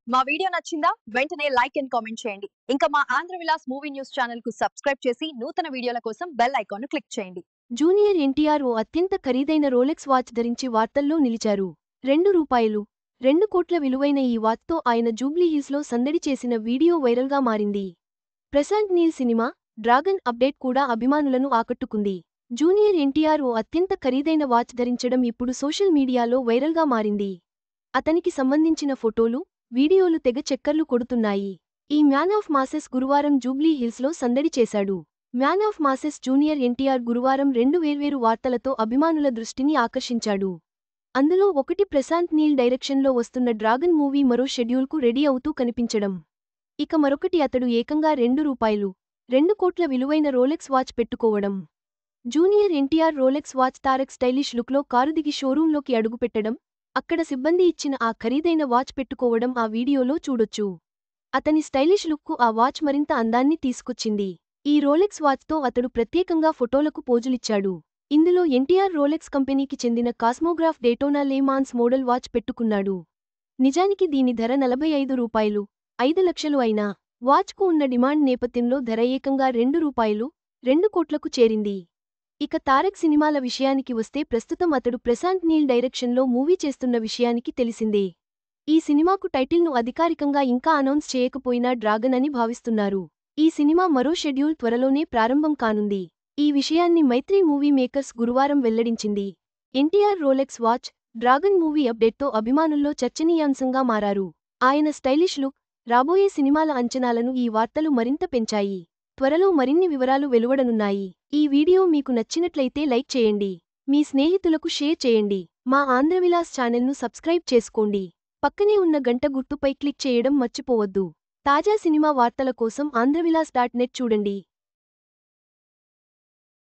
మా వీడియో నచ్చిందా? వెంటనే లైక్ అండ్ కామెంట్ చేయండి. ఇంకా మా Andhra Vilas movie news channel కు సబ్స్క్రైబ్ చేసి నూతన వీడియోల కోసం బెల్ ఐకాన్ క్లిక్ చేయండి. జూనియర్ ఎన్టీఆర్ ఓ అత్యంత ఖరీదైన రోలెక్స్ వాచ్ ధరించి వార్తల్లో నిలిచారు. రూ. 2 కోట్ల విలువైన ఈ వాచ్తో ఆయన జూబ్లీహిల్స్లో సందడి చేసిన వీడియో వైరల్గా మారింది. ప్రశాంత్ నీల్ సినిమా డ్రాగన్ అప్డేట్ కూడా అభిమానులను ఆకట్టుకుంది. జూనియర్ ఎన్టీఆర్ ఓ అత్యంత ఖరీదైన వాచ్ ధరించడం ఇప్పుడు సోషల్ మీడియాలో వైరల్గా మారింది. అతనికి సంబంధించిన ఫోటోలు, వీడియోలు తెగ చక్కర్లు కొడుతున్నాయి. ఈ మ్యాన్ ఆఫ్ మాసెస్ గురువారం జూబ్లీ హిల్స్లో సందడి చేశాడు. Man of masses junior NTR గురువారం 2 వేర్వేరు వార్తలతో అభిమానుల దృష్టిని ఆకర్షించాడు. అందులో ఒకటి ప్రశాంత్ నీల్ డైరెక్షన్లో వస్తున్న డ్రాగన్ మూవీ మరో షెడ్యూల్కు రెడీ అవుతూ కనిపించడం. ఇక మరొకటి అతడు ఏకంగా రూ. 2 కోట్ల విలువైన రోలెక్స్ వాచ్ పెట్టుకోవడం. Junior NTR Rolex watch Tarak stylish లుక్లో కారు దిగి షోరూంలోకి అడుగుపెట్టడం, అక్కడ సిబ్బంది ఇచ్చిన ఆ ఖరీదైన వాచ్ పెట్టుకోవడం ఆ వీడియోలో చూడొచ్చు. అతని స్టైలిష్ లుక్కు ఆ వాచ్ మరింత అందాన్ని తీసుకొచ్చింది. ఈ రోలెక్స్ వాచ్తో అతడు ప్రత్యేకంగా ఫోటోలకు పోజులిచ్చాడు. ఇందులో ఎన్టీఆర్ రోలెక్స్ కంపెనీకి చెందిన కాస్మోగ్రాఫ్ డేటోనా లే మాన్స్ మోడల్ వాచ్ పెట్టుకున్నాడు. నిజానికి దీని ధర రూ. 5 లక్షలు అయినా వాచ్కు ఉన్న డిమాండ్ నేపథ్యంలో ధర ఏకంగా రూ. 2 కోట్లకు చేరింది. ఇక తారక్ సినిమాల విషయానికి వస్తే ప్రస్తుతం అతడు ప్రశాంత్ నీల్ డైరెక్షన్లో మూవీ చేస్తున్న విషయానికి తెలిసిందే. ఈ సినిమాకు టైటిల్ను అధికారికంగా ఇంకా అనౌన్స్ చేయకపోయినా డ్రాగన్ అని భావిస్తున్నారు. ఈ సినిమా మరో షెడ్యూల్ త్వరలోనే ప్రారంభం కానుంది. ఈ విషయాన్ని మైత్రి మూవీ మేకర్స్ గురువారం వెల్లడించింది. NTR Rolex watch, dragon movie అప్డేట్తో అభిమానుల్లో చర్చనీయాంశంగా మారారు. ఆయన స్టైలిష్ లుక్, రాబోయే సినిమాల అంచనాలను ఈ వార్తలు మరింత పెంచాయి. త్వరలో మరిన్ని వివరాలు వెలువడనున్నాయి. ఈ వీడియో మీకు నచ్చినట్లయితే లైక్ చేయండి. మీ స్నేహితులకు షేర్ చేయండి. మా ఆంధ్రవిలాస్ ఛానల్ను సబ్స్క్రైబ్ చేసుకోండి. పక్కనే ఉన్న గంట గుర్తుపై క్లిక్ చేయడం మర్చిపోవద్దు. తాజా సినిమా వార్తల కోసం ఆంధ్రవిలాస్.net చూడండి.